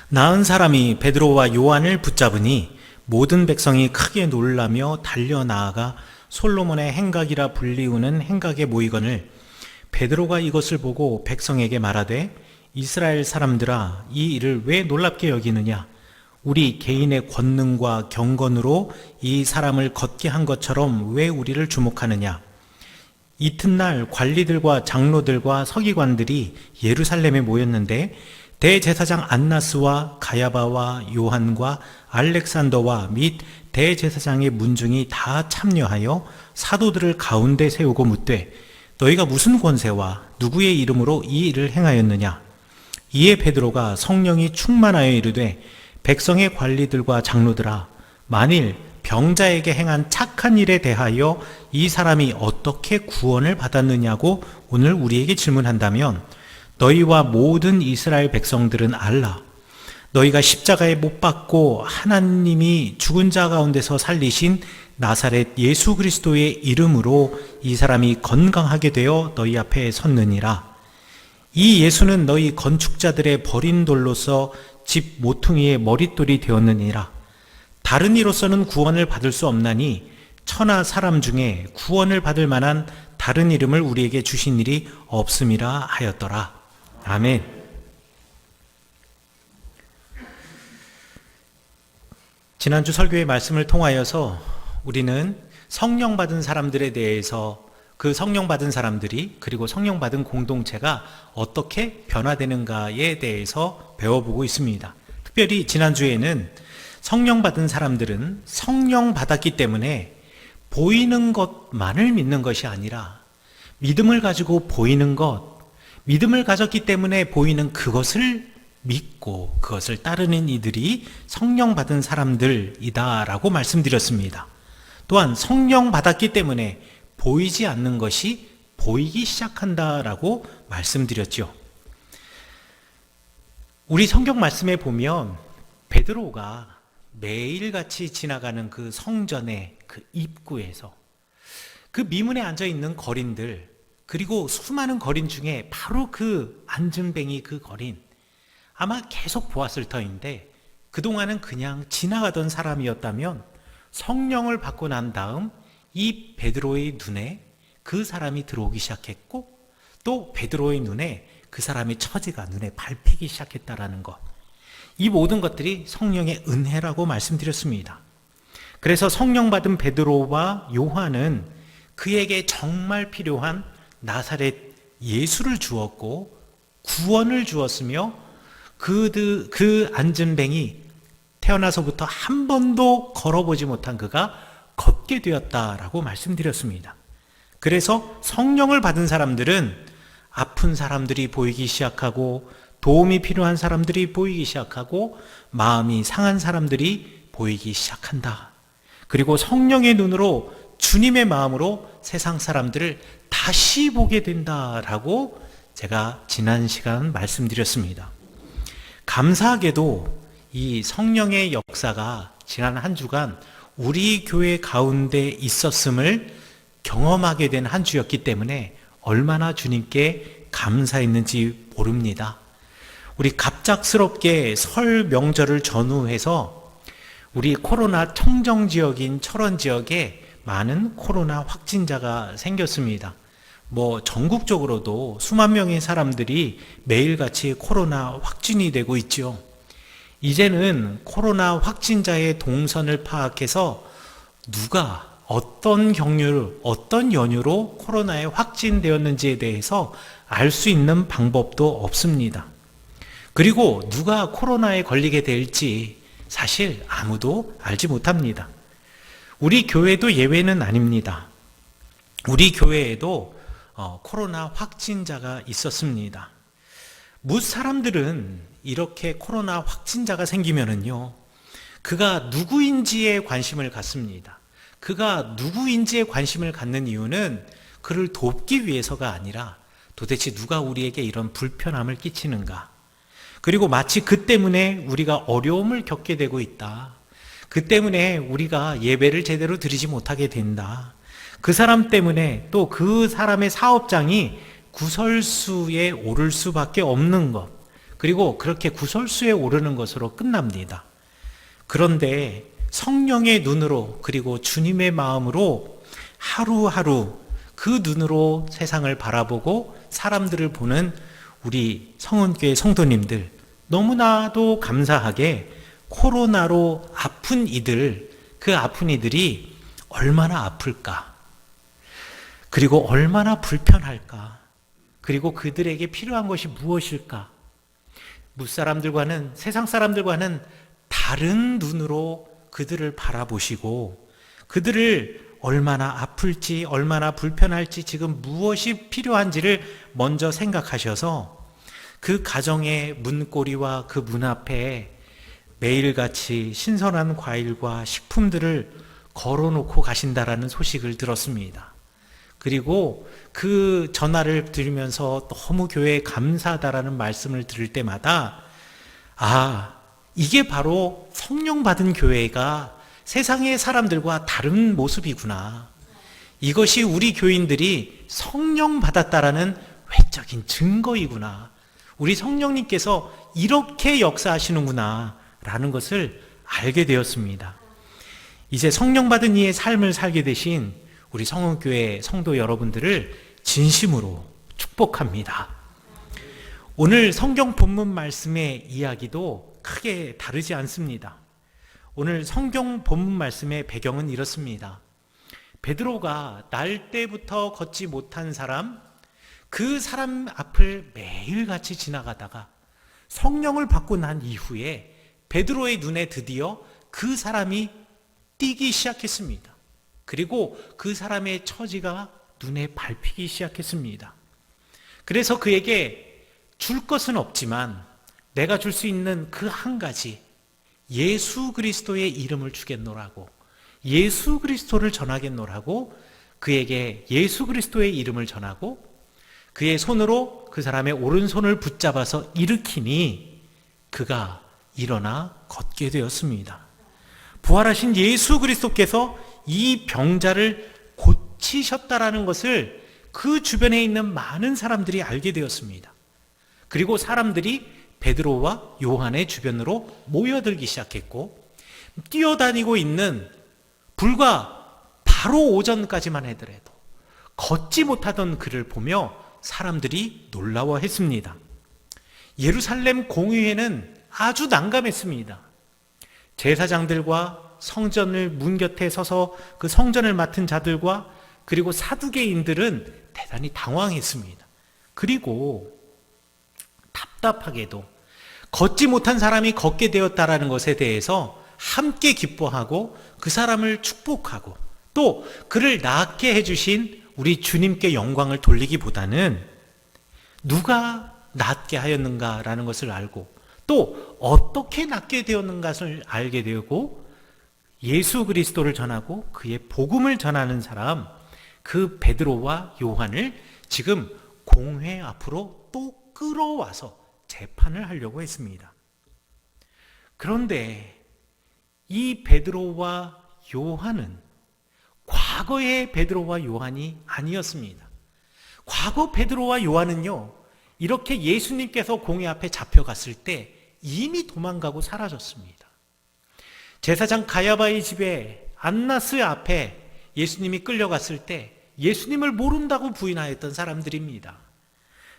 나은 사람이 베드로와 요한을 붙잡으니 모든 백성이 크게 놀라며 달려 나아가 솔로몬의 행각이라 불리우는 행각에 모이거늘 베드로가 이것을 보고 백성에게 말하되 이스라엘 사람들아 이 일을 왜 놀랍게 여기느냐 우리 개인의 권능과 경건으로 이 사람을 걷게 한 것처럼 왜 우리를 주목하느냐. 이튿날 관리들과 장로들과 서기관들이 예루살렘에 모였는데 대제사장 안나스와 가야바와 요한과 알렉산더와 및 대제사장의 문중이 다 참여하여 사도들을 가운데 세우고 묻되 너희가 무슨 권세와 누구의 이름으로 이 일을 행하였느냐. 이에 베드로가 성령이 충만하여 이르되 백성의 관리들과 장로들아 만일 병자에게 행한 착한 일에 대하여 이 사람이 어떻게 구원을 받았느냐고 오늘 우리에게 질문한다면 너희와 모든 이스라엘 백성들은 알라. 너희가 십자가에 못 박고 하나님이 죽은 자 가운데서 살리신 나사렛 예수 그리스도의 이름으로 이 사람이 건강하게 되어 너희 앞에 섰느니라. 이 예수는 너희 건축자들의 버린 돌로서 집 모퉁이의 머릿돌이 되었느니라. 다른 이로서는 구원을 받을 수 없나니 천하 사람 중에 구원을 받을 만한 다른 이름을 우리에게 주신 일이 없음이라 하였더라. 아멘. 지난주 설교의 말씀을 통하여서 우리는 성령 받은 사람들에 대해서 그 성령 받은 사람들이 그리고 성령 받은 공동체가 어떻게 변화되는가에 대해서 배워보고 있습니다. 특별히 지난주에는 성령 받은 사람들은 성령 받았기 때문에 보이는 것만을 믿는 것이 아니라 믿음을 가지고 보이는 것, 믿음을 가졌기 때문에 보이는 그것을 믿고 그것을 따르는 이들이 성령 받은 사람들이다라고 말씀드렸습니다. 또한 성령 받았기 때문에 보이지 않는 것이 보이기 시작한다라고 말씀드렸죠. 우리 성경 말씀에 보면 베드로가 매일같이 지나가는 그 성전의 그 입구에서 그 미문에 앉아있는 거린들 그리고 수많은 거린 중에 바로 그 안진뱅이 그 거린 아마 계속 보았을 터인데 그동안은 그냥 지나가던 사람이었다면 성령을 받고 난 다음 이 베드로의 눈에 그 사람이 들어오기 시작했고 또 베드로의 눈에 그 사람의 처지가 눈에 밟히기 시작했다라는 것. 이 모든 것들이 성령의 은혜라고 말씀드렸습니다. 그래서 성령 받은 베드로와 요한은 그에게 정말 필요한 나사렛 예수를 주었고 구원을 주었으며 그 안진뱅이 태어나서부터 한 번도 걸어보지 못한 그가 걷게 되었다라고 말씀드렸습니다. 그래서 성령을 받은 사람들은 아픈 사람들이 보이기 시작하고 도움이 필요한 사람들이 보이기 시작하고 마음이 상한 사람들이 보이기 시작한다. 그리고 성령의 눈으로 주님의 마음으로 세상 사람들을 다시 보게 된다라고 제가 지난 시간 말씀드렸습니다. 감사하게도 이 성령의 역사가 지난 한 주간 우리 교회 가운데 있었음을 경험하게 된 한 주였기 때문에 얼마나 주님께 감사했는지 모릅니다. 우리 갑작스럽게 설 명절을 전후해서 우리 코로나 청정 지역인 철원 지역에 많은 코로나 확진자가 생겼습니다. 전국적으로도 수만 명의 사람들이 매일같이 코로나 확진이 되고 있죠. 이제는 코로나 확진자의 동선을 파악해서 누가 어떤 경로를, 어떤 연유로 코로나에 확진되었는지에 대해서 알 수 있는 방법도 없습니다. 그리고 누가 코로나에 걸리게 될지 사실 아무도 알지 못합니다. 우리 교회도 예외는 아닙니다. 우리 교회에도 코로나 확진자가 있었습니다. 사람들은 이렇게 코로나 확진자가 생기면은요, 그가 누구인지에 관심을 갖습니다. 그가 누구인지에 관심을 갖는 이유는 그를 돕기 위해서가 아니라 도대체 누가 우리에게 이런 불편함을 끼치는가. 그리고 마치 그 때문에 우리가 어려움을 겪게 되고 있다. 그 때문에 우리가 예배를 제대로 드리지 못하게 된다. 그 사람 때문에 또 그 사람의 사업장이 구설수에 오를 수밖에 없는 것. 그리고 그렇게 구설수에 오르는 것으로 끝납니다. 그런데 성령의 눈으로 그리고 주님의 마음으로 하루하루 그 눈으로 세상을 바라보고 사람들을 보는 우리 성은교회 성도님들, 너무나도 감사하게 코로나로 아픈 이들, 그 아픈 이들이 얼마나 아플까, 그리고 얼마나 불편할까, 그리고 그들에게 필요한 것이 무엇일까, 무사람들과는, 세상 사람들과는 다른 눈으로 그들을 바라보시고 그들을 얼마나 아플지, 얼마나 불편할지, 지금 무엇이 필요한지를 먼저 생각하셔서 그 가정의 문고리와 그 문 앞에 매일같이 신선한 과일과 식품들을 걸어놓고 가신다라는 소식을 들었습니다. 그리고 그 전화를 들으면서 너무 교회에 감사하다라는 말씀을 들을 때마다 이게 바로 성령 받은 교회가 세상의 사람들과 다른 모습이구나. 이것이 우리 교인들이 성령 받았다라는 외적인 증거이구나. 우리 성령님께서 이렇게 역사하시는구나 라는 것을 알게 되었습니다. 이제 성령 받은 이의 삶을 살게 되신 우리 성은교회 성도 여러분들을 진심으로 축복합니다. 오늘 성경 본문 말씀의 이야기도 크게 다르지 않습니다. 오늘 성경 본문 말씀의 배경은 이렇습니다. 베드로가 날 때부터 걷지 못한 사람, 그 사람 앞을 매일같이 지나가다가 성령을 받고 난 이후에 베드로의 눈에 드디어 그 사람이 띄기 시작했습니다. 그리고 그 사람의 처지가 눈에 밟히기 시작했습니다. 그래서 그에게 줄 것은 없지만 내가 줄 수 있는 그 한 가지, 예수 그리스도의 이름을 주겠노라고, 예수 그리스도를 전하겠노라고 그에게 예수 그리스도의 이름을 전하고 그의 손으로 그 사람의 오른손을 붙잡아서 일으키니 그가 일어나 걷게 되었습니다. 부활하신 예수 그리스도께서 이 병자를 고치셨다라는 것을 그 주변에 있는 많은 사람들이 알게 되었습니다. 그리고 사람들이 베드로와 요한의 주변으로 모여들기 시작했고, 뛰어다니고 있는 불과 바로 오전까지만 하더라도 걷지 못하던 그를 보며 사람들이 놀라워했습니다. 예루살렘 공의회는 아주 난감했습니다. 제사장들과 성전을 문 곁에 서서 그 성전을 맡은 자들과 그리고 사두개인들은 대단히 당황했습니다. 그리고 답답하게도 걷지 못한 사람이 걷게 되었다라는 것에 대해서 함께 기뻐하고 그 사람을 축복하고 또 그를 낫게 해주신 우리 주님께 영광을 돌리기보다는 누가 낫게 하였는가라는 것을 알고 또 어떻게 낫게 되었는가를 알게 되고 예수 그리스도를 전하고 그의 복음을 전하는 사람, 그 베드로와 요한을 지금 공회 앞으로 또 끌어와서 재판을 하려고 했습니다. 그런데 이 베드로와 요한은 과거의 베드로와 요한이 아니었습니다. 과거 베드로와 요한은요, 이렇게 예수님께서 공회 앞에 잡혀갔을 때 이미 도망가고 사라졌습니다. 제사장 가야바의 집에 안나스 앞에 예수님이 끌려갔을 때 예수님을 모른다고 부인하였던 사람들입니다.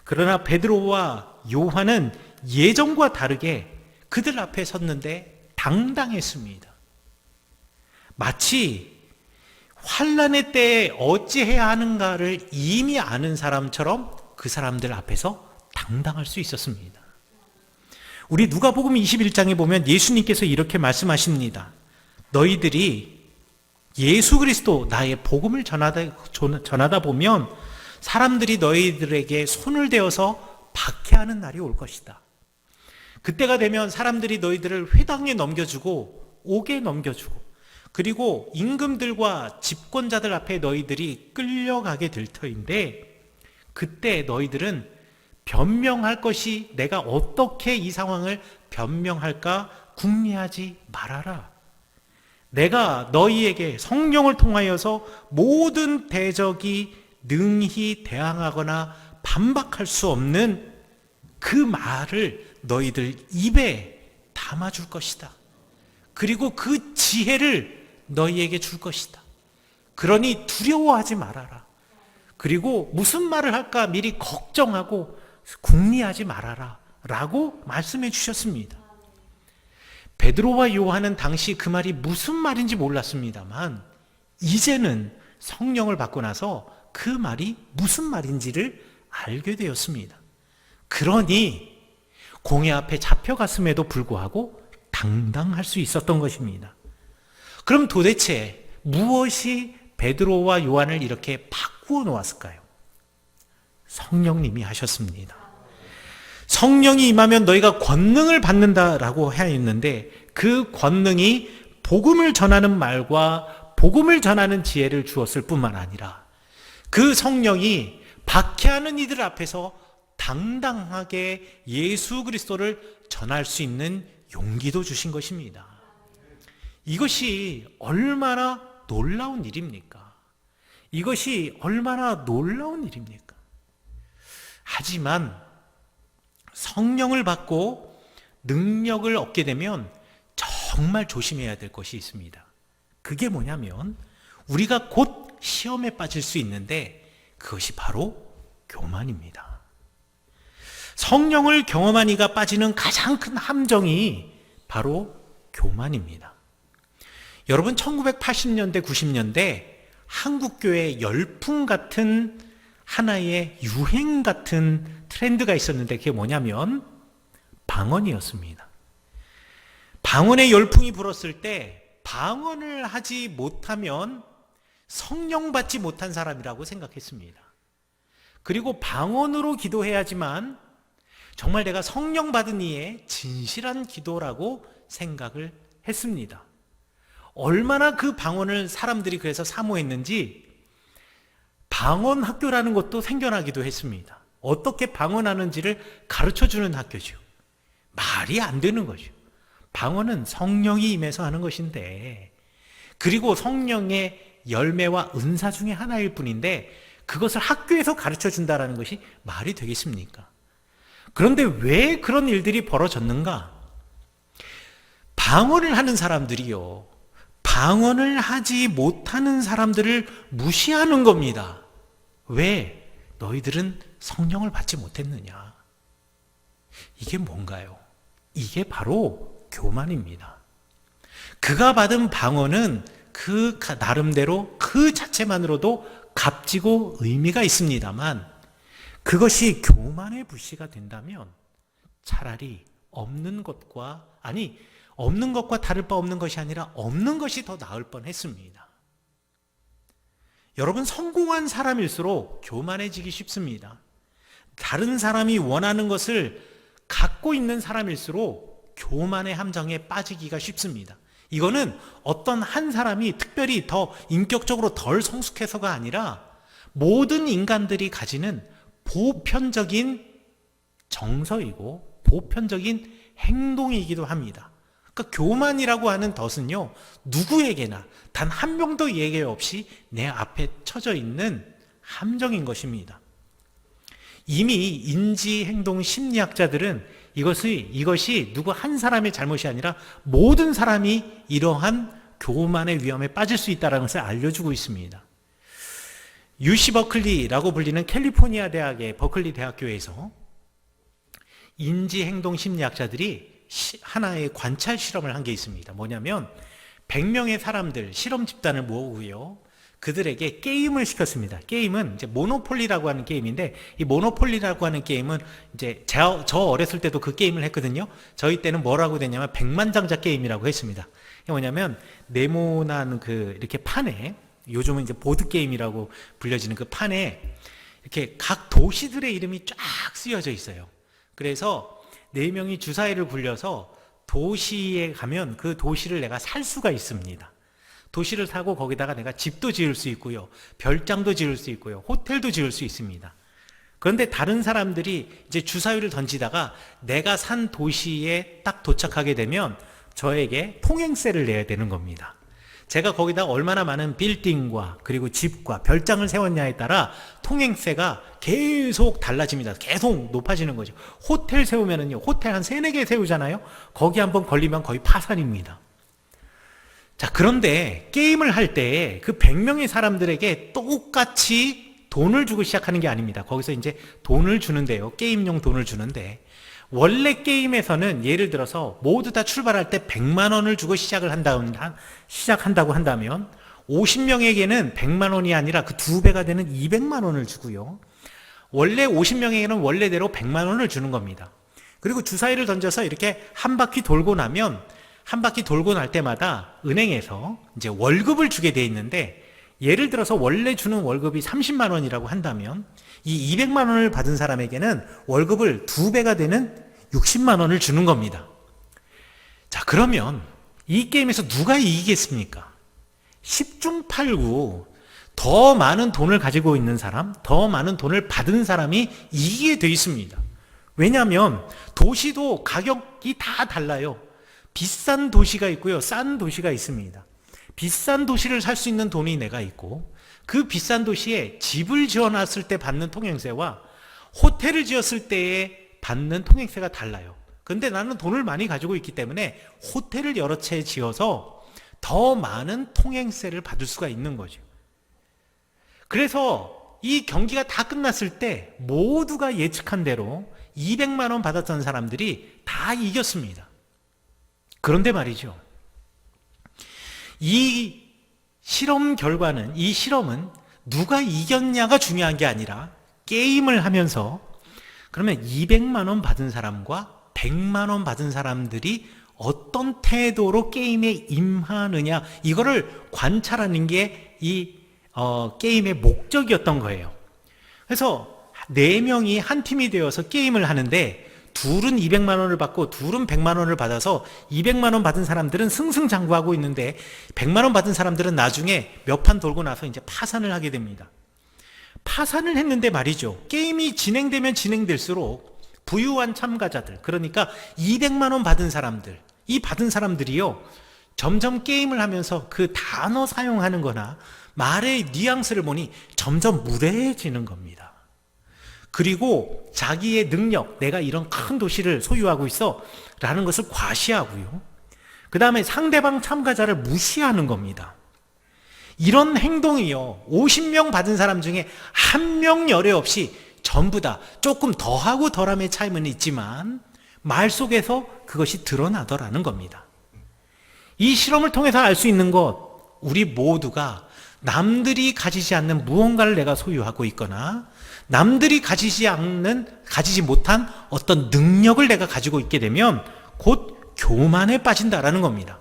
그러나 베드로와 요한은 예전과 다르게 그들 앞에 섰는데 당당했습니다. 마치 환난의 때에 어찌해야 하는가를 이미 아는 사람처럼 그 사람들 앞에서 당당할 수 있었습니다. 우리 누가복음 21장에 보면 예수님께서 이렇게 말씀하십니다. 너희들이 예수 그리스도 나의 복음을 전하다 보면 사람들이 너희들에게 손을 대어서 박해하는 날이 올 것이다. 그때가 되면 사람들이 너희들을 회당에 넘겨주고 옥에 넘겨주고 그리고 임금들과 집권자들 앞에 너희들이 끌려가게 될 터인데 그때 너희들은 변명할 것이 내가 어떻게 이 상황을 변명할까 궁리하지 말아라. 내가 너희에게 성령을 통하여서 모든 대적이 능히 대항하거나 반박할 수 없는 그 말을 너희들 입에 담아줄 것이다. 그리고 그 지혜를 너희에게 줄 것이다. 그러니 두려워하지 말아라. 그리고 무슨 말을 할까 미리 걱정하고 궁리하지 말아라 라고 말씀해 주셨습니다. 베드로와 요한은 당시 그 말이 무슨 말인지 몰랐습니다만 이제는 성령을 받고 나서 그 말이 무슨 말인지를 알게 되었습니다. 그러니 공회 앞에 잡혀갔음에도 불구하고 당당할 수 있었던 것입니다. 그럼 도대체 무엇이 베드로와 요한을 이렇게 바꾸어 놓았을까요? 성령님이 하셨습니다. 성령이 임하면 너희가 권능을 받는다라고 하였는데 그 권능이 복음을 전하는 말과 복음을 전하는 지혜를 주었을 뿐만 아니라 그 성령이 박해하는 이들 앞에서 당당하게 예수 그리스도를 전할 수 있는 용기도 주신 것입니다. 이것이 얼마나 놀라운 일입니까? 이것이 얼마나 놀라운 일입니까? 하지만 성령을 받고 능력을 얻게 되면 정말 조심해야 될 것이 있습니다. 그게 뭐냐면 우리가 곧 시험에 빠질 수 있는데 그것이 바로 교만입니다. 성령을 경험한 이가 빠지는 가장 큰 함정이 바로 교만입니다. 여러분 1980년대 90년대 한국교회 열풍 같은 하나의 유행 같은 트렌드가 있었는데 그게 뭐냐면 방언이었습니다. 방언의 열풍이 불었을 때 방언을 하지 못하면 성령 받지 못한 사람이라고 생각했습니다. 그리고 방언으로 기도해야지만 정말 내가 성령 받은 이의 진실한 기도라고 생각을 했습니다. 얼마나 그 방언을 사람들이 그래서 사모했는지 방언 학교라는 것도 생겨나기도 했습니다. 어떻게 방언하는지를 가르쳐주는 학교죠. 말이 안 되는 거죠. 방언은 성령이 임해서 하는 것인데 그리고 성령의 열매와 은사 중에 하나일 뿐인데 그것을 학교에서 가르쳐준다는 것이 말이 되겠습니까? 그런데 왜 그런 일들이 벌어졌는가? 방언을 하는 사람들이요, 방언을 하지 못하는 사람들을 무시하는 겁니다. 왜? 너희들은 성령을 받지 못했느냐? 이게 뭔가요? 이게 바로 교만입니다. 그가 받은 방언은 그 나름대로 그 자체만으로도 값지고 의미가 있습니다만 그것이 교만의 불씨가 된다면 차라리 없는 것과 다를 바 없는 것이 아니라 없는 것이 더 나을 뻔했습니다. 여러분, 성공한 사람일수록 교만해지기 쉽습니다. 다른 사람이 원하는 것을 갖고 있는 사람일수록 교만의 함정에 빠지기가 쉽습니다. 이거는 어떤 한 사람이 특별히 더 인격적으로 덜 성숙해서가 아니라 모든 인간들이 가지는 보편적인 정서이고 보편적인 행동이기도 합니다. 그러니까 교만이라고 하는 덫은요, 누구에게나 단 한 명도 예외 없이 내 앞에 쳐져 있는 함정인 것입니다. 이미 인지행동 심리학자들은 이것이 누구 한 사람의 잘못이 아니라 모든 사람이 이러한 교만의 위험에 빠질 수 있다는 것을 알려주고 있습니다. UC 버클리라고 불리는 캘리포니아 대학의 버클리 대학교에서 인지행동 심리학자들이 하나의 관찰 실험을 한 게 있습니다. 뭐냐면 100명의 사람들 실험 집단을 모으고요, 그들에게 게임을 시켰습니다. 게임은 이제 모노폴리라고 하는 게임인데, 이 모노폴리라고 하는 게임은 이제 저 어렸을 때도 그 게임을 했거든요. 저희 때는 뭐라고 됐냐면 백만장자 게임이라고 했습니다. 이게 뭐냐면 네모난 이렇게 판에, 요즘은 이제 보드 게임이라고 불려지는 그 판에 이렇게 각 도시들의 이름이 쫙 쓰여져 있어요. 그래서 4명이 주사위를 굴려서 도시에 가면 그 도시를 내가 살 수가 있습니다. 도시를 사고 거기다가 내가 집도 지을 수 있고요, 별장도 지을 수 있고요, 호텔도 지을 수 있습니다. 그런데 다른 사람들이 이제 주사위를 던지다가 내가 산 도시에 딱 도착하게 되면 저에게 통행세를 내야 되는 겁니다. 제가 거기다 얼마나 많은 빌딩과 그리고 집과 별장을 세웠냐에 따라 통행세가 계속 달라집니다. 계속 높아지는 거죠. 호텔 세우면은요, 호텔 한 3-4개 세우잖아요. 거기 한번 걸리면 거의 파산입니다. 자, 그런데 게임을 할 때 그 100명의 사람들에게 똑같이 돈을 주고 시작하는 게 아닙니다. 거기서 이제 돈을 주는데요. 게임용 돈을 주는데, 원래 게임에서는 예를 들어서 모두 다 출발할 때 100만 원을 주고 시작한다고 한다면 50명에게는 100만 원이 아니라 그 2배가 되는 200만 원을 주고요. 원래 50명에게는 원래대로 100만 원을 주는 겁니다. 그리고 주사위를 던져서 이렇게 한 바퀴 돌고 나면 한 바퀴 돌고 날 때마다 은행에서 이제 월급을 주게 돼 있는데, 예를 들어서 원래 주는 월급이 30만 원이라고 한다면 이 200만 원을 받은 사람에게는 월급을 2배가 되는 60만 원을 주는 겁니다. 자, 그러면 이 게임에서 누가 이기겠습니까? 10중 8구 더 많은 돈을 가지고 있는 사람, 더 많은 돈을 받은 사람이 이기게 돼 있습니다. 왜냐하면 도시도 가격이 다 달라요. 비싼 도시가 있고요, 싼 도시가 있습니다. 비싼 도시를 살 수 있는 돈이 내가 있고, 그 비싼 도시에 집을 지어놨을 때 받는 통행세와 호텔을 지었을 때에 받는 통행세가 달라요. 근데 나는 돈을 많이 가지고 있기 때문에 호텔을 여러 채 지어서 더 많은 통행세를 받을 수가 있는 거죠. 그래서 이 경기가 다 끝났을 때 모두가 예측한 대로 200만 원 받았던 사람들이 다 이겼습니다. 그런데 말이죠, 이 실험은 누가 이겼냐가 중요한 게 아니라, 게임을 하면서 그러면 200만 원 받은 사람과 100만 원 받은 사람들이 어떤 태도로 게임에 임하느냐, 이거를 관찰하는 게 이 게임의 목적이었던 거예요. 그래서 4명이 한 팀이 되어서 게임을 하는데, 둘은 200만 원을 받고 둘은 100만 원을 받아서 200만 원 받은 사람들은 승승장구하고 있는데, 100만 원 받은 사람들은 나중에 몇 판 돌고 나서 이제 파산을 하게 됩니다. 파산을 했는데 말이죠, 게임이 진행되면 진행될수록 부유한 참가자들, 그러니까 200만 원 받은 사람들, 이 받은 사람들이요, 점점 게임을 하면서 그 단어 사용하는 거나 말의 뉘앙스를 보니 점점 무례해지는 겁니다. 그리고 자기의 능력, 내가 이런 큰 도시를 소유하고 있어 라는 것을 과시하고요, 그 다음에 상대방 참가자를 무시하는 겁니다. 이런 행동이요, 50명 받은 사람 중에 한 명 열애 없이 전부 다 조금 더하고 덜함의 차이는 있지만 말 속에서 그것이 드러나더라는 겁니다. 이 실험을 통해서 알 수 있는 것, 우리 모두가 남들이 가지지 않는 무언가를 내가 소유하고 있거나 남들이 가지지 못한 어떤 능력을 내가 가지고 있게 되면 곧 교만에 빠진다라는 겁니다.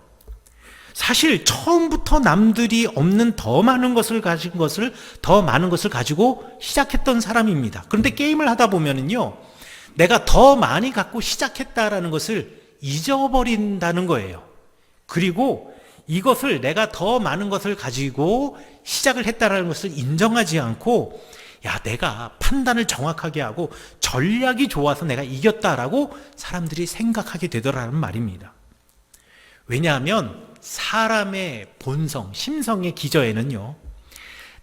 사실 처음부터 남들이 없는 더 많은 것을 가지고 시작했던 사람입니다. 그런데 게임을 하다 보면은요, 내가 더 많이 갖고 시작했다라는 것을 잊어버린다는 거예요. 그리고 이것을, 내가 더 많은 것을 가지고 시작을 했다라는 것을 인정하지 않고, 야, 내가 판단을 정확하게 하고 전략이 좋아서 내가 이겼다라고 사람들이 생각하게 되더라는 말입니다. 왜냐하면 사람의 본성, 심성의 기저에는요,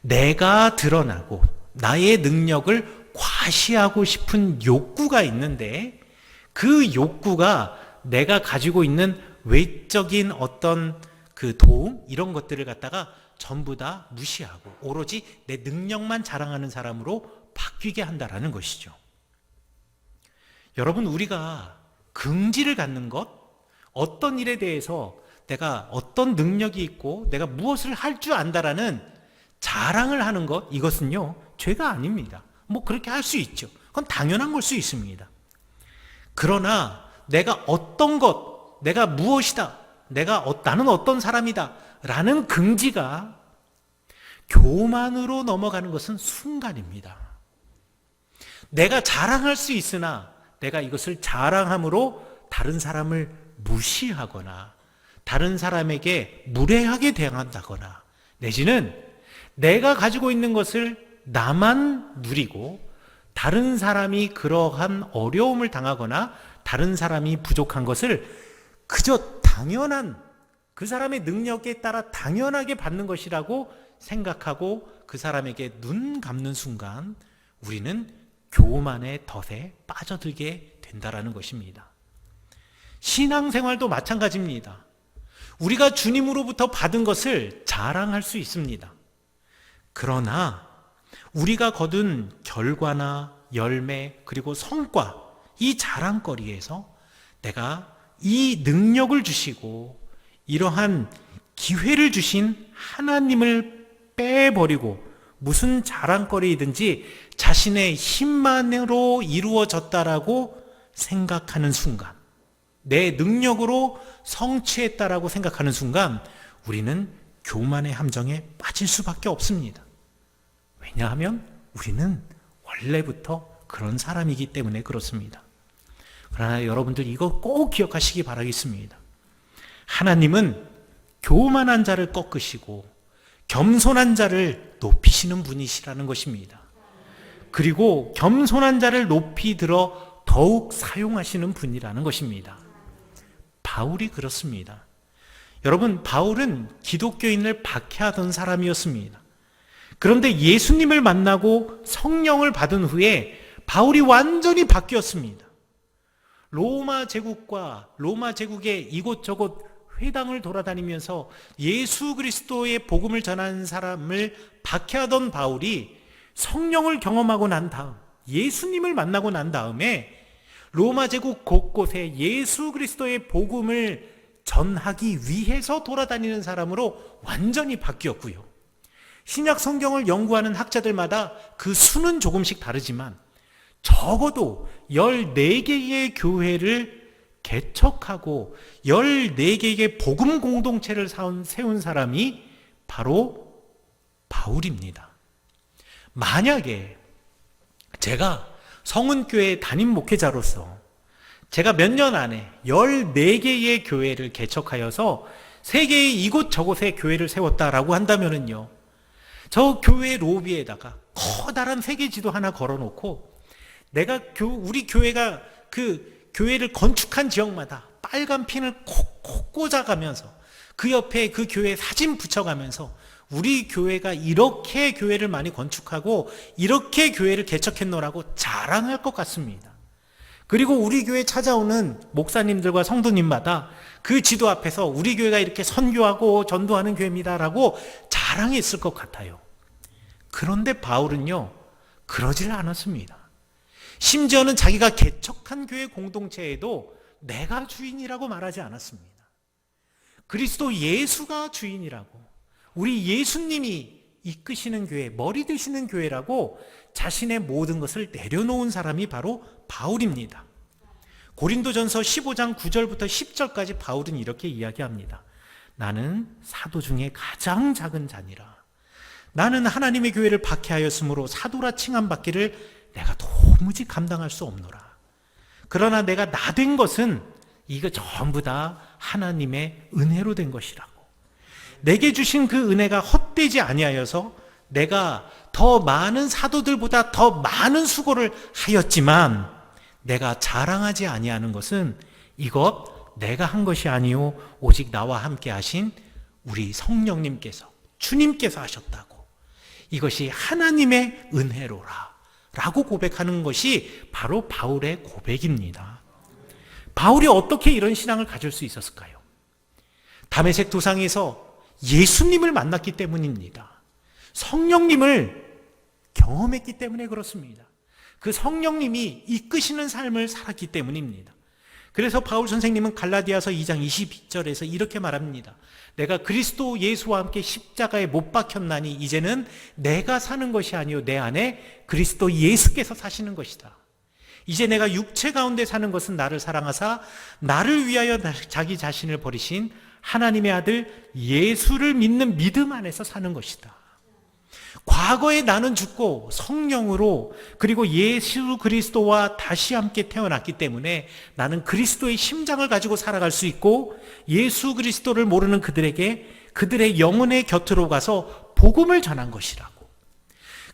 내가 드러나고 나의 능력을 과시하고 싶은 욕구가 있는데, 그 욕구가 내가 가지고 있는 외적인 어떤 그 도움, 이런 것들을 갖다가 전부 다 무시하고 오로지 내 능력만 자랑하는 사람으로 바뀌게 한다라는 것이죠. 여러분, 우리가 긍지를 갖는 것, 어떤 일에 대해서 내가 어떤 능력이 있고 내가 무엇을 할 줄 안다라는 자랑을 하는 것, 이것은요, 죄가 아닙니다. 뭐 그렇게 할 수 있죠. 그건 당연한 걸 수 있습니다. 그러나 내가 어떤 것, 내가 무엇이다, 나는 어떤 사람이다 라는 긍지가 교만으로 넘어가는 것은 순간입니다. 내가 자랑할 수 있으나 내가 이것을 자랑함으로 다른 사람을 무시하거나 다른 사람에게 무례하게 대한다거나, 내지는 내가 가지고 있는 것을 나만 누리고 다른 사람이 그러한 어려움을 당하거나 다른 사람이 부족한 것을 그저 당연한 그 사람의 능력에 따라 당연하게 받는 것이라고 생각하고 그 사람에게 눈 감는 순간 우리는 교만의 덫에 빠져들게 된다라는 것입니다. 신앙생활도 마찬가지입니다. 우리가 주님으로부터 받은 것을 자랑할 수 있습니다. 그러나 우리가 거둔 결과나 열매 그리고 성과, 이 자랑거리에서 내가 이 능력을 주시고 이러한 기회를 주신 하나님을 빼버리고 무슨 자랑거리이든지 자신의 힘만으로 이루어졌다라고 생각하는 순간, 내 능력으로 성취했다라고 생각하는 순간 우리는 교만의 함정에 빠질 수밖에 없습니다. 왜냐하면 우리는 원래부터 그런 사람이기 때문에 그렇습니다. 그러나 여러분들 이거 꼭 기억하시기 바라겠습니다. 하나님은 교만한 자를 꺾으시고 겸손한 자를 높이시는 분이시라는 것입니다. 그리고 겸손한 자를 높이 들어 더욱 사용하시는 분이라는 것입니다. 바울이 그렇습니다. 여러분, 바울은 기독교인을 박해하던 사람이었습니다. 그런데 예수님을 만나고 성령을 받은 후에 바울이 완전히 바뀌었습니다. 로마 제국의 이곳저곳 회당을 돌아다니면서 예수 그리스도의 복음을 전하는 사람을 박해하던 바울이 성령을 경험하고 난 다음, 예수님을 만나고 난 다음에 로마 제국 곳곳에 예수 그리스도의 복음을 전하기 위해서 돌아다니는 사람으로 완전히 바뀌었고요. 신약 성경을 연구하는 학자들마다 그 수는 조금씩 다르지만 적어도 14개의 교회를 개척하고 14개의 복음 공동체를 세운 사람이 바로 바울입니다. 만약에 제가 성은교회 담임 목회자로서 제가 몇 년 안에 14개의 교회를 개척하여서 세계의 이곳저곳에 교회를 세웠다라고 한다면은요, 저 교회 로비에다가 커다란 세계 지도 하나 걸어놓고 내가 우리 교회가 그 교회를 건축한 지역마다 빨간 핀을 콕콕 꽂아가면서 그 옆에 그 교회 사진 붙여가면서 우리 교회가 이렇게 교회를 많이 건축하고 이렇게 교회를 개척했노라고 자랑할 것 같습니다. 그리고 우리 교회 찾아오는 목사님들과 성도님마다 그 지도 앞에서 우리 교회가 이렇게 선교하고 전도하는 교회입니다라고 자랑했을 것 같아요. 그런데 바울은요, 그러질 않았습니다. 심지어는 자기가 개척한 교회 공동체에도 내가 주인이라고 말하지 않았습니다. 그리스도 예수가 주인이라고, 우리 예수님이 이끄시는 교회, 머리 드시는 교회라고 자신의 모든 것을 내려놓은 사람이 바로 바울입니다. 고린도전서 15장 9절부터 10절까지 바울은 이렇게 이야기합니다. 나는 사도 중에 가장 작은 자니라. 나는 하나님의 교회를 박해하였으므로 사도라 칭함받기를 내가 도무지 감당할 수 없노라. 그러나 내가 나된 것은 이거 전부 다 하나님의 은혜로 된 것이라고. 내게 주신 그 은혜가 헛되지 아니하여서 내가 더 많은 사도들보다 더 많은 수고를 하였지만 내가 자랑하지 아니하는 것은 이것 내가 한 것이 아니요 오직 나와 함께 하신 우리 성령님께서, 주님께서 하셨다고. 이것이 하나님의 은혜로라 라고 고백하는 것이 바로 바울의 고백입니다. 바울이 어떻게 이런 신앙을 가질 수 있었을까요? 다메섹 도상에서 예수님을 만났기 때문입니다. 성령님을 경험했기 때문에 그렇습니다. 그 성령님이 이끄시는 삶을 살았기 때문입니다. 그래서 바울 선생님은 갈라디아서 2장 22절에서 이렇게 말합니다. 내가 그리스도 예수와 함께 십자가에 못 박혔나니 이제는 내가 사는 것이 아니요 내 안에 그리스도 예수께서 사시는 것이다. 이제 내가 육체 가운데 사는 것은 나를 사랑하사 나를 위하여 자기 자신을 버리신 하나님의 아들 예수를 믿는 믿음 안에서 사는 것이다. 과거에 나는 죽고 성령으로 그리고 예수 그리스도와 다시 함께 태어났기 때문에 나는 그리스도의 심장을 가지고 살아갈 수 있고 예수 그리스도를 모르는 그들에게 그들의 영혼의 곁으로 가서 복음을 전한 것이라고.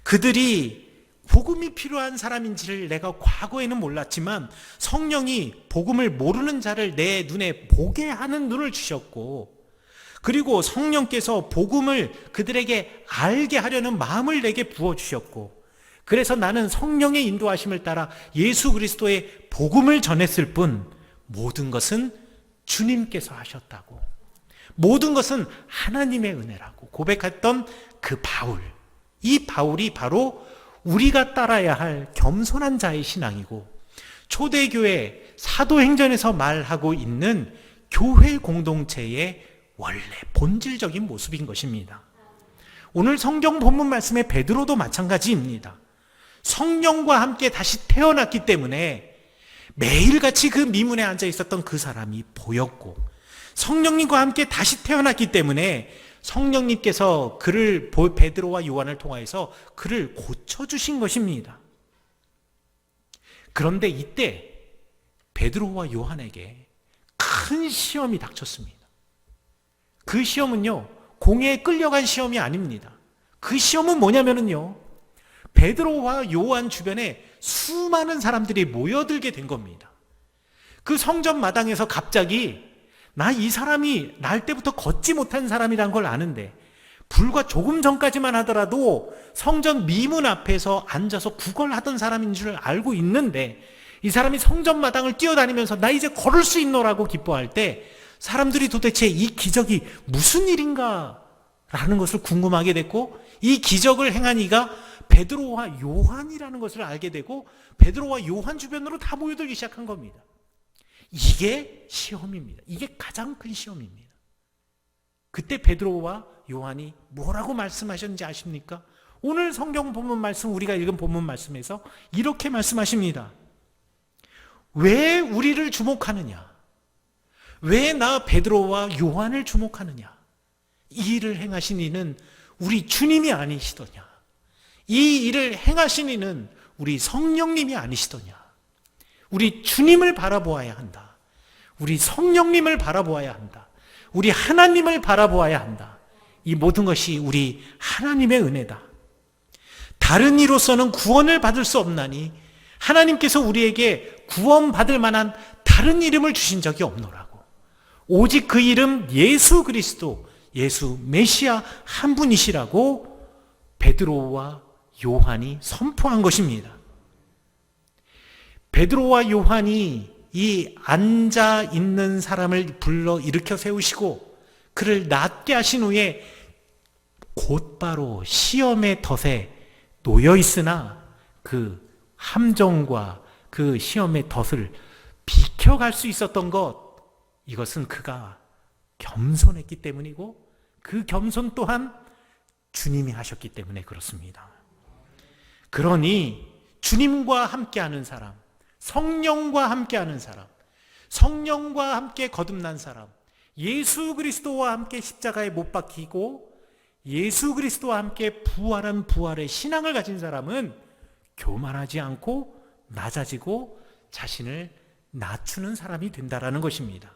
그들이 복음이 필요한 사람인지를 내가 과거에는 몰랐지만 성령이 복음을 모르는 자를 내 눈에 보게 하는 눈을 주셨고 그리고 성령께서 복음을 그들에게 알게 하려는 마음을 내게 부어주셨고, 그래서 나는 성령의 인도하심을 따라 예수 그리스도의 복음을 전했을 뿐 모든 것은 주님께서 하셨다고, 모든 것은 하나님의 은혜라고 고백했던 그 바울, 이 바울이 바로 우리가 따라야 할 겸손한 자의 신앙이고, 초대교회 사도행전에서 말하고 있는 교회 공동체의 원래 본질적인 모습인 것입니다. 오늘 성경 본문 말씀의 베드로도 마찬가지입니다. 성령과 함께 다시 태어났기 때문에 매일같이 그 미문에 앉아 있었던 그 사람이 보였고, 성령님과 함께 다시 태어났기 때문에 성령님께서 그를, 베드로와 요한을 통하여서 그를 고쳐주신 것입니다. 그런데 이때 베드로와 요한에게 큰 시험이 닥쳤습니다. 그 시험은요, 공회에 끌려간 시험이 아닙니다. 그 시험은 뭐냐면요, 베드로와 요한 주변에 수많은 사람들이 모여들게 된 겁니다. 그 성전 마당에서 갑자기 나 이 사람이 날 때부터 걷지 못한 사람이란 걸 아는데, 불과 조금 전까지만 하더라도 성전 미문 앞에서 앉아서 구걸하던 사람인 줄 알고 있는데, 이 사람이 성전 마당을 뛰어다니면서 나 이제 걸을 수 있노라고 기뻐할 때 사람들이 도대체 이 기적이 무슨 일인가 라는 것을 궁금하게 됐고, 이 기적을 행한 이가 베드로와 요한이라는 것을 알게 되고 베드로와 요한 주변으로 다 모여들기 시작한 겁니다. 이게 시험입니다. 이게 가장 큰 시험입니다. 그때 베드로와 요한이 뭐라고 말씀하셨는지 아십니까? 오늘 성경 본문 말씀, 우리가 읽은 본문 말씀에서 이렇게 말씀하십니다. 왜 우리를 주목하느냐? 왜 나 베드로와 요한을 주목하느냐? 이 일을 행하신 이는 우리 주님이 아니시더냐? 이 일을 행하신 이는 우리 성령님이 아니시더냐? 우리 주님을 바라보아야 한다. 우리 성령님을 바라보아야 한다. 우리 하나님을 바라보아야 한다. 이 모든 것이 우리 하나님의 은혜다. 다른 이로서는 구원을 받을 수 없나니 하나님께서 우리에게 구원받을 만한 다른 이름을 주신 적이 없노라고. 오직 그 이름 예수 그리스도, 예수 메시아 한 분이시라고 베드로와 요한이 선포한 것입니다. 베드로와 요한이 이 앉아 있는 사람을 불러 일으켜 세우시고 그를 낫게 하신 후에 곧바로 시험의 덫에 놓여 있으나 그 함정과 그 시험의 덫을 비켜갈 수 있었던 것, 이것은 그가 겸손했기 때문이고 그 겸손 또한 주님이 하셨기 때문에 그렇습니다. 그러니 주님과 함께하는 사람, 성령과 함께하는 사람, 성령과 함께 거듭난 사람, 예수 그리스도와 함께 십자가에 못 박히고 예수 그리스도와 함께 부활한 부활의 신앙을 가진 사람은 교만하지 않고 낮아지고 자신을 낮추는 사람이 된다라는 것입니다.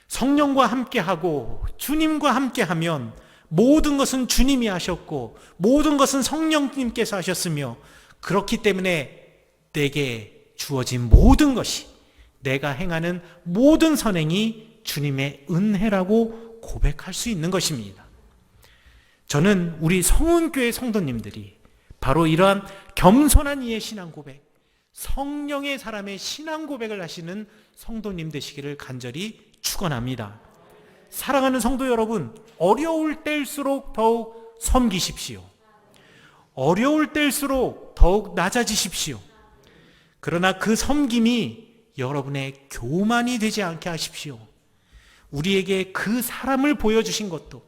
성령과 함께하고 주님과 함께하면 모든 것은 주님이 하셨고 모든 것은 성령님께서 하셨으며, 그렇기 때문에 내게 주어진 모든 것이, 내가 행하는 모든 선행이 주님의 은혜라고 고백할 수 있는 것입니다. 저는 우리 성운교회 성도님들이 바로 이러한 겸손한 이의 신앙 고백, 성령의 사람의 신앙 고백을 하시는 성도님 되시기를 간절히 축원합니다. 사랑하는 성도 여러분, 어려울 때일수록 더욱 섬기십시오. 어려울 때일수록 더욱 낮아지십시오. 그러나 그 섬김이 여러분의 교만이 되지 않게 하십시오. 우리에게 그 사람을 보여주신 것도,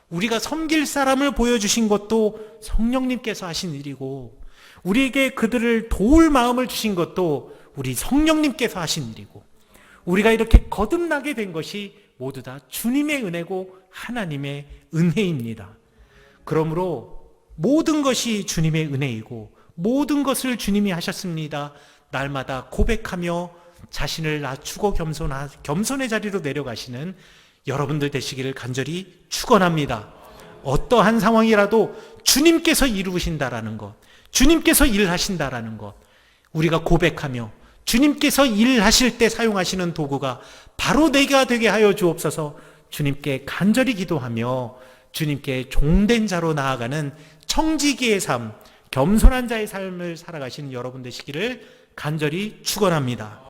우리가 섬길 사람을 보여주신 것도 성령님께서 하신 일이고, 우리에게 그들을 도울 마음을 주신 것도 우리 성령님께서 하신 일이고, 우리가 이렇게 거듭나게 된 것이 모두 다 주님의 은혜고 하나님의 은혜입니다. 그러므로 모든 것이 주님의 은혜이고 모든 것을 주님이 하셨습니다. 날마다 고백하며 자신을 낮추고 겸손의 자리로 내려가시는 여러분들 되시기를 간절히 축원합니다. 어떠한 상황이라도 주님께서 이루신다라는 것, 주님께서 일하신다라는 것, 우리가 고백하며 주님께서 일하실 때 사용하시는 도구가 바로 내가 되게 하여 주옵소서, 주님께 간절히 기도하며 주님께 종된 자로 나아가는 청지기의 삶, 겸손한 자의 삶을 살아가시는 여러분 되시기를 간절히 축원합니다.